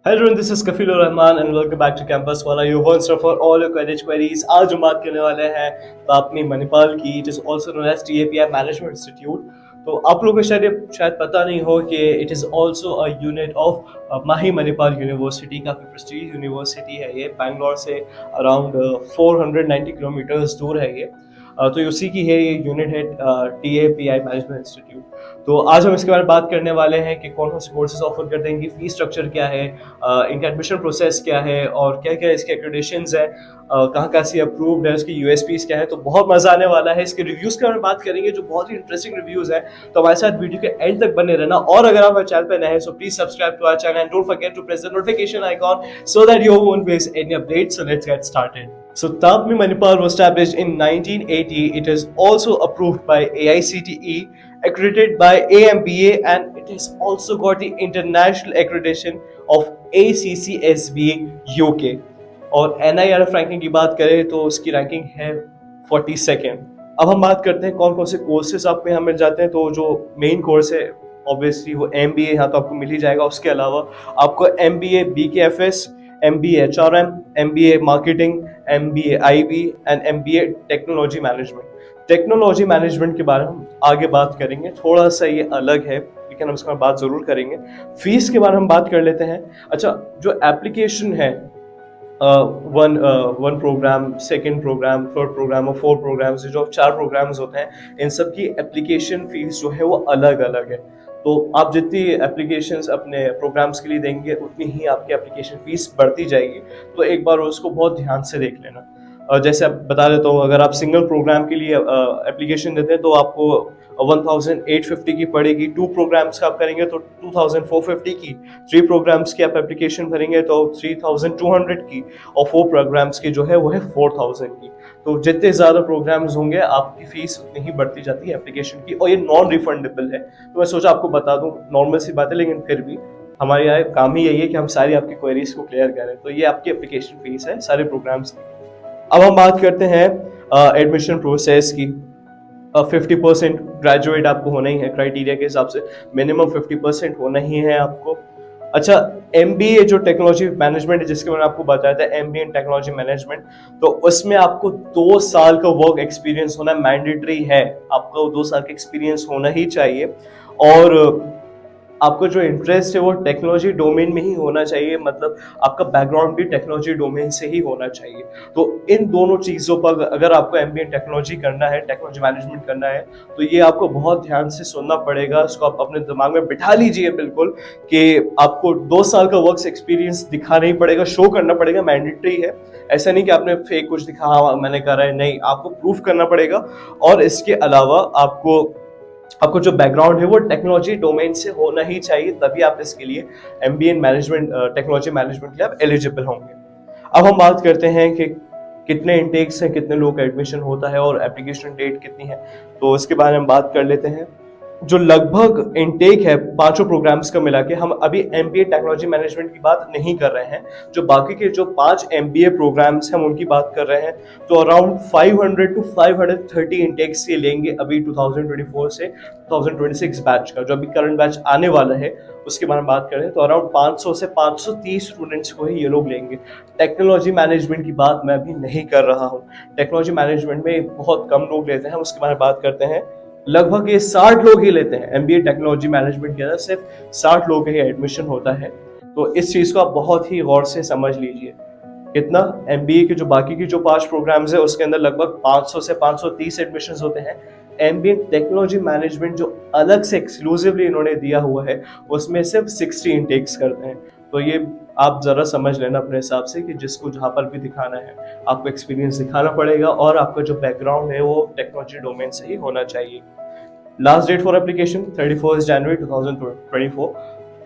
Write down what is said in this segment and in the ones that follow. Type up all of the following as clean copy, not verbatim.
Hello everyone, this is Kafil Rahman and welcome back to Campus Wala, your one stop for all your college queries. आज हम बात करने वाले हैं तापनी मणिपाल की, it is also known as TAPI management institute. तो आप लोगों को शायद पता नहीं हो कि it is also a unit of MAHE Manipal university. काफ़ी प्रेस्टीज यूनिवर्सिटी है ये, बैंगलोर से अराउंड 490 किलोमीटर्स दूर है ये। तो उसी की है ये यूनिट है, TAPI मैनेजमेंट इंस्टीट्यूट। तो आज हम इसके बारे में बात करने वाले हैं कि कौन कौन से कोर्सेज ऑफर करते हैं, इनकी फीस स्ट्रक्चर क्या है, इनका एडमिशन प्रोसेस क्या है और क्या क्या इसके एक्रेडिटेशंस हैं, कहाँ कहाँ से अप्रूव्ड है, उसकी USPs क्या है। तो बहुत मजा आने वाला है। इसके रिव्यूज के बारे में बात करेंगे जो बहुत ही इंटरेस्टिंग रिव्यूज है। तो हमारे साथ वीडियो के एंड तक बने रहना, और अगर आप हमारे चैनल पर नए हैं so please subscribe to our channel and don't forget to press the notification icon so that you won't miss any updates. So let's get started. So TAPMI Manipal was established in 1980. It is also approved by AICTE, accredited by AMBA, and it has also got the international accreditation of ACCSB UK. और NIRF ranking की बात करें तो उसकी ranking है 42nd। अब हम बात करते हैं कौन कौन से कोर्सेज आपको यहाँ मिल जाते हैं। तो जो मेन कोर्स है ऑब्वियसली वो MBA यहाँ तो आपको मिल ही जाएगा। उसके अलावा आपको MBA BKFS, MBA HRM, MBA marketing, MBA IB and MBA technology management. Technology management के बारे में हम आगे बात करेंगे, थोड़ा सा ये अलग है लेकिन हम इसके बात जरूर करेंगे। फीस के बारे में हम बात कर लेते हैं। अच्छा, जो एप्लीकेशन है, one program, second program, third program और फोर प्रोग्राम्स, जो 4 प्रोग्राम्स होते हैं, इन सब की एप्लीकेशन फीस जो है वो अलग अलग है। तो आप जितनी एप्लीकेशंस अपने प्रोग्राम्स के लिए देंगे उतनी ही आपकी एप्लीकेशन फीस बढ़ती जाएगी। तो एक बार उसको बहुत ध्यान से देख लेना। जैसे आप बता देता हूँ, अगर आप सिंगल प्रोग्राम के लिए एप्लीकेशन देते हैं तो आपको 1850 की पड़ेगी। 2 प्रोग्राम्स का आप करेंगे तो 2450 की, 3 प्रोग्राम्स की आप एप्लीकेशन भरेंगे तो 3200 की, और 4 प्रोग्राम्स की जो है वो है 4000 की। तो जितने ज़्यादा प्रोग्राम्स होंगे आपकी फीस उतनी ही बढ़ती जाती है एप्लीकेशन की, और ये नॉन रिफंडेबल है। तो मैं सोचा आपको बता दूं, नॉर्मल सी बात है लेकिन फिर भी हमारे यहाँ काम ही यही है कि हम सारी आपकी क्वेरीज को क्लियर करें। तो ये आपकी एप्लीकेशन फीस है सारे प्रोग्राम्स की। अब हम बात करते हैं एडमिशन प्रोसेस की। 50% ग्रेजुएट आपको होना ही है, क्राइटेरिया के हिसाब से मिनिमम 50% होना ही है आपको। अच्छा, MBA जो टेक्नोलॉजी मैनेजमेंट है, जिसके मैंने आपको बताया था, MBA इन टेक्नोलॉजी मैनेजमेंट, तो उसमें आपको 2 साल का वर्क एक्सपीरियंस होना मैंडेटरी है। आपको 2 साल का एक्सपीरियंस होना ही चाहिए, और आपका जो इंटरेस्ट है वो टेक्नोलॉजी डोमेन में ही होना चाहिए, मतलब आपका बैकग्राउंड भी टेक्नोलॉजी डोमेन से ही होना चाहिए। तो इन दोनों चीज़ों पर अगर आपको MBA टेक्नोलॉजी करना है, टेक्नोलॉजी मैनेजमेंट करना है, तो ये आपको बहुत ध्यान से सुनना पड़ेगा। इसको आप अपने दिमाग में बिठा लीजिए बिल्कुल, कि आपको 2 साल का वर्क एक्सपीरियंस दिखाना ही पड़ेगा, शो करना पड़ेगा, मैंडेटरी है। ऐसा नहीं कि आपने फेक कुछ दिखा, हाँ मैंने करा है, नहीं, आपको प्रूफ करना पड़ेगा। और इसके अलावा आपको जो बैकग्राउंड है वो टेक्नोलॉजी डोमेन से होना ही चाहिए, तभी आप इसके लिए MBA in management, technology management के लिए आप एलिजिबल होंगे। अब हम बात करते हैं कि कितने इनटेक्स हैं, कितने लोग का एडमिशन होता है और एप्लीकेशन डेट कितनी है। तो इसके बारे में बात कर लेते हैं। जो लगभग इनटेक है पांचों प्रोग्राम्स का मिला के, हम अभी MBA टेक्नोलॉजी मैनेजमेंट की बात नहीं कर रहे हैं, जो बाकी के जो 5 MBA प्रोग्राम्स हैं हम उनकी बात कर रहे हैं। तो अराउंड 500 टू 530 इनटेक्स ये लेंगे अभी 2024 से 2026 बैच का, जो अभी करंट बैच आने वाला है उसके बारे में बात करें तो अराउंड 500 से 530 स्टूडेंट्स को ही ये लोग लेंगे। टेक्नोलॉजी मैनेजमेंट की बात मैं अभी नहीं कर रहा हूँ, टेक्नोलॉजी मैनेजमेंट में बहुत कम लोग लेते हैं, उसके बारे में बात करते हैं। लगभग ये 60 लोग ही लेते हैं MBA टेक्नोलॉजी मैनेजमेंट के अंदर, सिर्फ 60 लोग का ही एडमिशन होता है। तो इस चीज को आप बहुत ही गौर से समझ लीजिए। कितना MBA के जो बाकी की जो 5 प्रोग्राम्स है उसके अंदर लगभग 500 से 530 एडमिशन होते हैं। MBA टेक्नोलॉजी मैनेजमेंट जो अलग से एक्सक्लूसिवली इन्होंने दिया हुआ है उसमें सिर्फ 60 इनटेक्स करते हैं। तो ये आप जरा समझ लेना अपने हिसाब से कि जिसको जहाँ पर भी दिखाना है आपको एक्सपीरियंस दिखाना पड़ेगा, और आपका जो बैकग्राउंड है वो टेक्नोलॉजी डोमेन से ही होना चाहिए। Last date for application 31 January 2024।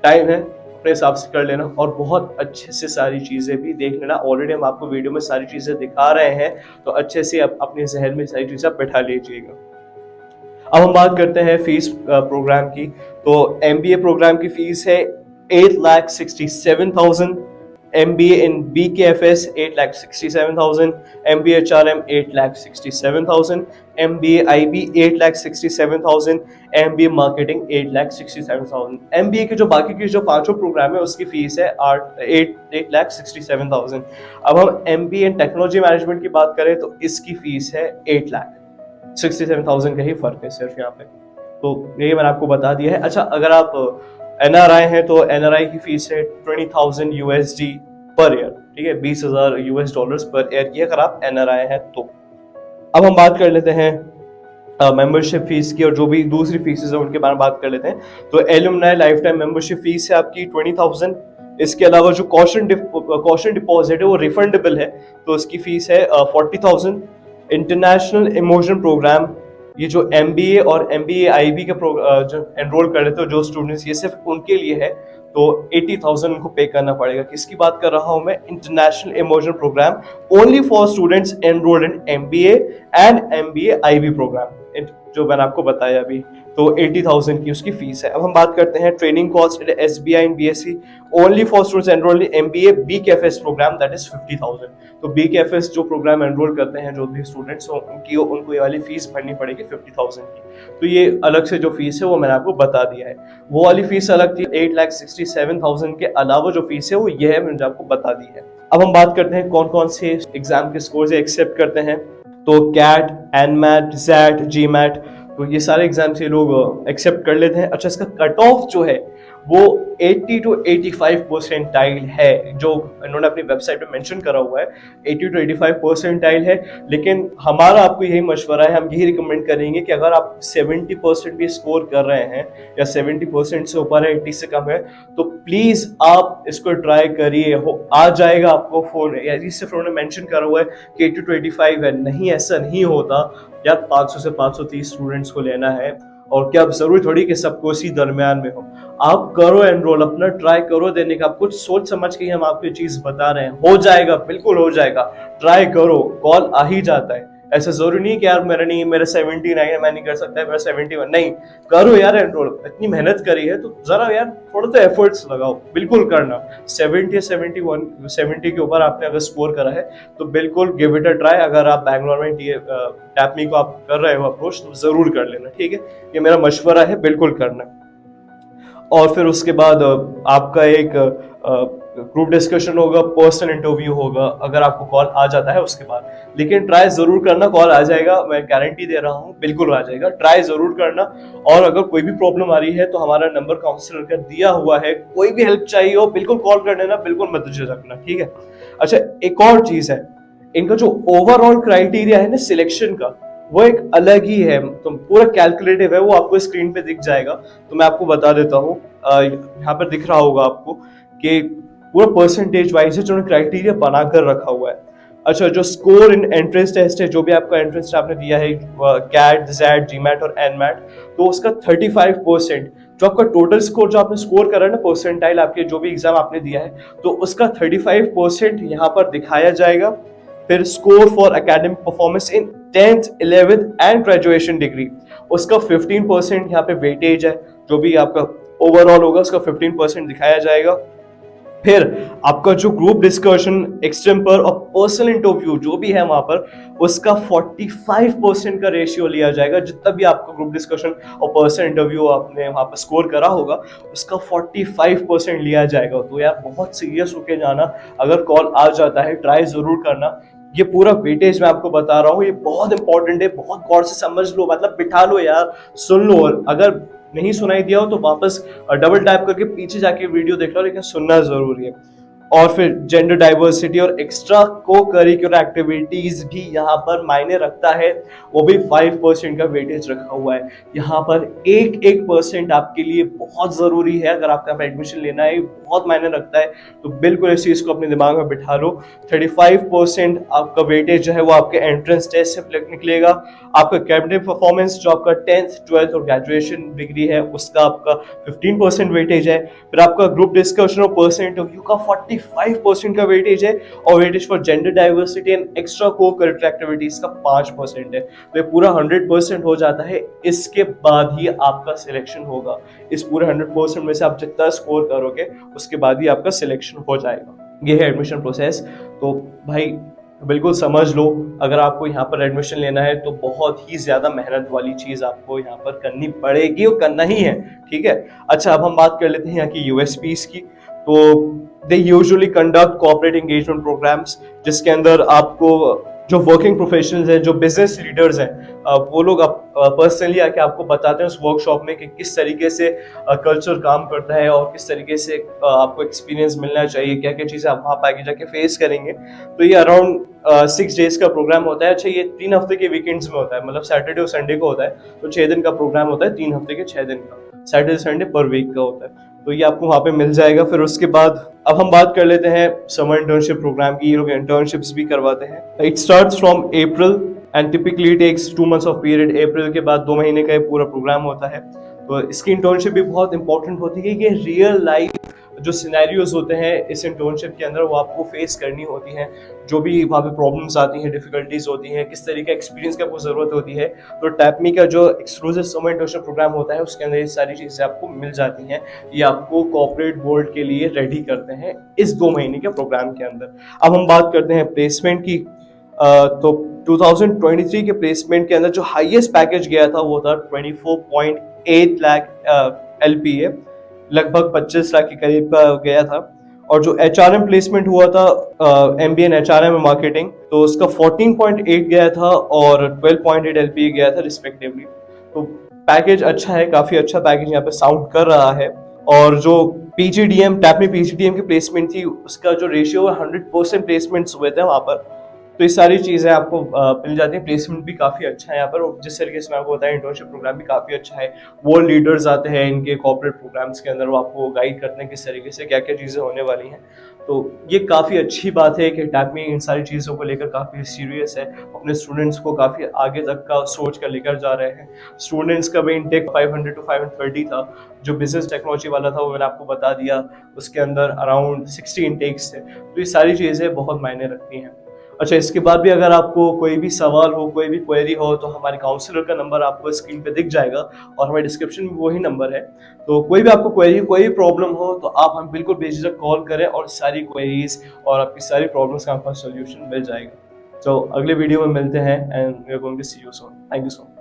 Time है, अपने हिसाब से कर लेना, और बहुत अच्छे से सारी चीज़ें भी देख लेना। ऑलरेडी हम आपको वीडियो में सारी चीज़ें दिखा रहे हैं, तो अच्छे से अपने जहन में सारी चीज़ें बैठा लीजिएगा। अब हम बात करते हैं फीस प्रोग्राम की। तो MBA प्रोग्राम की फीस है 8,67,000। MBA in BKFS 8,67,000, MBA HRM 8,67,000, MBA IB 8,67,000, MBA Marketing 8,67,000। MBA के जो बाकी की जो पांचों प्रोग्राम है उसकी फीस है 8,67,000। अब हम MBA इन टेक्नोलॉजी मैनेजमेंट की बात करें तो इसकी फीस है 8,67,000 का ही फर्क है सिर्फ यहाँ पे। तो ये मैंने आपको बता दिया है। अच्छा, अगर आप NRI हैं तो NRI की फीस है 20,000 USD पर ईयर, ठीक है, 20,000 US डॉलर्स पर ईयर की अगर आप NRI हैं तो। अब हम बात कर लेते हैं मेंबरशिप फीस की और जो भी दूसरी फीसेस है उनके बारे में बात कर लेते हैं। तो alumni life time membership fees है आपकी 20,000। इसके अलावा जो कॉशन डिपॉजिट है वो रिफंडेबल है, तो उसकी फीस है 40,000। इंटरनेशनल इमोशन प्रोग्राम, ये जो MBA और MBA IB के जो एनरोल कर लेते हो जो स्टूडेंट्स, ये सिर्फ उनके लिए है, तो 80,000 उनको पे करना पड़ेगा। किसकी बात कर रहा हूं मैं? International immersion program, only for students enrolled in MBA and MBA IB program, जो मैंने आपको बताया अभी। तो 80,000 की उसकी फीस है। अब हम बात करते हैं training cost SBI and BSc, only for students enrolled in MBA BKFS program, that is 50,000। तो BKFS जो प्रोग्राम एनरोल करते हैं जो भी स्टूडेंट्स हो उनको ये वाली फीस भरनी पड़ेगी 50,000 की। तो ये अलग से जो फीस है वो मैंने आपको बता दिया है। वो वाली फीस अलग थी 8,67,000 के अलावा जो फीस है वो ये है, मैंने आपको बता दी है। अब हम बात करते हैं कौन कौन से एग्जाम के स्कोर एक्सेप्ट करते हैं। तो कैट, एनमैट, जैट, जीमैट, तो ये सारे एग्जाम्स ये लोग एक्सेप्ट कर लेते हैं। अच्छा, इसका कट ऑफ जो है वो 80 to 85 परसेंटाइल है, जो इन्होंने अपनी वेबसाइट पे मेंशन करा हुआ है 80 to 85 परसेंटाइल है। लेकिन हमारा आपको यही मशवरा है, हम यही रिकमेंड करेंगे कि अगर आप 70% भी स्कोर कर रहे हैं या 70% से ऊपर है, 80 से कम है, तो प्लीज आप इसको ट्राई करिए, हो आ जाएगा आपको फोन। सिर्फ उन्होंने मेंशन करा हुआ है कि 80 to 85 है, नहीं ऐसा नहीं होता यार। 500 से 530 स्टूडेंट्स को लेना है और क्या जरूरी थोड़ी कि सबको इसी दरमियान में हो। आप करो एनरोल, अपना ट्राई करो देने का। आप कुछ सोच समझ के हम आपको चीज बता रहे हैं, हो जाएगा, बिल्कुल हो जाएगा। ट्राई करो, कॉल आ ही जाता है। ऐसा जरूरी नहीं कि यार मेरा नहीं, मेरा 79 है, मैं नहीं कर सकता, मेरा 71, नहीं। करो यार एनरोल, इतनी मेहनत करी है तो जरा यार थोड़ा तो एफर्ट्स लगाओ, बिल्कुल करना। 70 या 71, 70 के ऊपर आपने अगर स्कोर करा है तो बिल्कुल गिव इट अ ट्राई। अगर आप बैंगलोर में टैपमी को आप कर रहे हो अप्रोच तो जरूर कर लेना, ठीक है। ये मेरा मशवरा है, बिल्कुल करना। और फिर उसके बाद आपका एक ग्रुप डिस्कशन होगा, पर्सनल इंटरव्यू होगा अगर आपको कॉल आ जाता है उसके बाद। लेकिन ट्राई जरूर करना, कॉल आ जाएगा, मैं गारंटी दे रहा हूँ, बिल्कुल आ जाएगा। ट्राई जरूर करना। और अगर कोई भी प्रॉब्लम आ रही है तो हमारा नंबर काउंसलर का दिया हुआ है, कोई भी हेल्प चाहिए हो बिल्कुल कॉल कर लेना, बिल्कुल मत झिझकना, ठीक है। अच्छा, एक और चीज है, इनका जो ओवरऑल क्राइटेरिया है ना सिलेक्शन का, वो एक अलग ही है, तो पूरा कैलकुलेटिव है, वो आपको स्क्रीन पे दिख जाएगा। तो मैं आपको बता देता हूँ, यहाँ पर दिख रहा होगा आपको कि पूरा परसेंटेज वाइज है जो क्राइटेरिया बनाकर रखा हुआ है। अच्छा, जो स्कोर इन एंट्रेंस टेस्ट है, जो भी आपका एंट्रेंस आपने दिया है कैट, जैट, जीमैट और एनमैट, तो उसका 35%, जो आपका टोटल स्कोर जो आपने स्कोर करा है ना, परसेंटाइल आपके जो भी एग्जाम आपने दिया है, तो उसका 35% यहाँ पर दिखाया जाएगा। फिर score for academic performance in 10th, 11th and graduation degree, उसका 15% यहाँ पे वेटेज है। जो भी आपका ओवरऑल होगा उसका 15% दिखाया जाएगा। फिर आपका जो ग्रुप डिस्कशन, एक्सटेम्पर और पर्सनल इंटरव्यू जो भी है वहां पर, उसका 45% का रेशियो लिया जाएगा। जितना भी आपका ग्रुप डिस्कशन और पर्सनल इंटरव्यू आपने वहां पर स्कोर करा होगा उसका 45% लिया जाएगा। तो यार बहुत सीरियस होके जाना, अगर कॉल आ जाता है ट्राई जरूर करना। ये पूरा वेटेज मैं आपको बता रहा हूँ, ये बहुत इंपॉर्टेंट है, बहुत गौर से समझ लो, मतलब बिठा लो यार, सुन लो। और अगर नहीं सुनाई दिया हो तो वापस डबल टैप करके पीछे जाके वीडियो देख लो, लेकिन सुनना जरूरी है। और फिर जेंडर डाइवर्सिटी और एक्स्ट्रा को करिकुलर एक्टिविटीज भी यहाँ पर मायने रखता है, वो भी 5% का वेटेज रखा हुआ है। यहाँ पर एक परसेंट आपके लिए बहुत जरूरी है, अगर आपका एडमिशन लेना है बहुत मायने रखता है, तो बिल्कुल इस चीज को अपने दिमाग में बिठा लो। 35% आपका वेटेज जो है वो आपके एंट्रेंस टेस्ट से निकलेगा। आपका एकेडमिक परफॉर्मेंस जो आपका 10th, 12th और ग्रेजुएशन डिग्री है उसका आपका 15% वेटेज है। फिर आपका ग्रुप डिस्कशन और पर्सनल इंटरव्यू का 45% का वेटेज है। और weightage for gender diversity and extra को करिकुलर एक्टिविटीज का 5% है। तो ये पूरा 100% हो जाता है, इसके बाद ही आपका सिलेक्शन होगा। इस पूरे 100% में से आप जितना स्कोर करोगे उसके बाद ही आपका सिलेक्शन हो जाएगा। ये है एडमिशन प्रोसेस। तो भाई बिल्कुल समझ लो, अगर आपको यहाँ पर एडमिशन लेना है तो बहुत ही ज़्यादा मेहनत वाली चीज़ आपको यहाँ पर करनी पड़ेगी और करना ही है, ठीक है। अच्छा, अब हम बात कर लेते हैं यहाँ की यूएसपीज की। तो they usually conduct corporate engagement programs, जिसके अंदर आपको जो वर्किंग प्रोफेशनल्स हैं, जो बिजनेस लीडर्स हैं, वो लोग पर्सनली आके आपको बताते हैं उस वर्कशॉप में कि किस तरीके से कल्चर काम करता है और किस तरीके से आपको एक्सपीरियंस मिलना चाहिए, क्या क्या चीज़ें आप वहाँ पे आगे जाके फेस करेंगे। तो ये अराउंड 6 डेज का प्रोग्राम होता है। अच्छा, ये 3 हफ्ते के वीकेंड्स में होता है, मतलब सैटरडे और संडे को होता है। तो 6 दिन का प्रोग्राम होता है, 3 हफ्ते के 6 दिन का, सैटरडे संडे पर वीक का होता है। तो ये आपको वहाँ पे मिल जाएगा। फिर उसके बाद अब हम बात कर लेते हैं समर इंटर्नशिप प्रोग्राम की। ये लोग इंटर्नशिप्स भी करवाते हैं। It starts from April and typically takes 2 months of period. April के बाद 2 महीने का ये पूरा प्रोग्राम होता है। तो इसकी इंटर्नशिप भी बहुत इंपॉर्टेंट होती है कि रियल लाइफ जो सिनेरियोज होते हैं इस इंटर्नशिप के अंदर वो आपको फेस करनी होती हैं। जो भी वहाँ पे प्रॉब्लम्स आती हैं, डिफिकल्टीज होती हैं, किस तरीके का एक्सपीरियंस की आपको जरूरत होती है। तो टैपमी का जो एक्सक्लूसिव समर इंटर्नशिप प्रोग्राम होता है उसके अंदर ये सारी चीजें आपको मिल जाती हैं। ये आपको कॉर्पोरेट बोर्ड के लिए रेडी करते हैं इस 2 महीने के प्रोग्राम के अंदर। अब हम बात करते हैं प्लेसमेंट की। तो 2023 के प्लेसमेंट के अंदर जो हाईएस्ट पैकेज गया था वो था 24.8 लाख LPA, लगभग 25 लाख के करीब का गया था। और जो HRM प्लेसमेंट हुआ था MBA एंड HRM मार्केटिंग, तो उसका 14.8 गया था और 12.8 LPA गया था रिस्पेक्टिवली। तो पैकेज अच्छा है, काफी अच्छा पैकेज यहाँ पे साउंड कर रहा है। और जो PGDM टैप में PGDM की प्लेसमेंट थी उसका जो रेशियो 100% प्लेसमेंट्स हुए थे वहां पर। तो ये सारी चीजें आपको मिल जाती है। प्लेसमेंट भी काफी अच्छा है यहाँ पर, और जिस तरीके से मैं आपको बताया इंटर्नशिप प्रोग्राम भी काफी अच्छा है। वर्ल्ड लीडर्स आते हैं इनके कॉर्पोरेट प्रोग्राम्स के अंदर, वो आपको गाइड करते हैं किस तरीके से क्या क्या चीजें होने वाली हैं। तो ये काफी अच्छी बात है कि टैप में इन सारी चीजों को लेकर काफी सीरियस है, अपने स्टूडेंट्स को काफी आगे तक का सोच कर लेकर जा रहे हैं। स्टूडेंट्स का भी इनटेक 500 to 530 था। जो बिजनेस टेक्नोलॉजी वाला था वो मैंने आपको बता दिया, उसके अंदर अराउंड 60 इंटेक्स थे। तो ये सारी चीजें बहुत मायने रखती हैं। अच्छा, इसके बाद भी अगर आपको कोई भी सवाल हो, कोई भी क्वेरी हो, तो हमारे काउंसलर का नंबर आपको स्क्रीन पे दिख जाएगा और हमारे डिस्क्रिप्शन में वही नंबर है। तो कोई भी आपको क्वेरी, कोई भी प्रॉब्लम हो तो आप हम बिल्कुल बेझिझक कॉल करें और सारी क्वेरीज और आपकी सारी प्रॉब्लम्स का आपका सोल्यूशन मिल जाएगा। तो अगले वीडियो में मिलते हैं and we are going to see you soon. Thank you so much.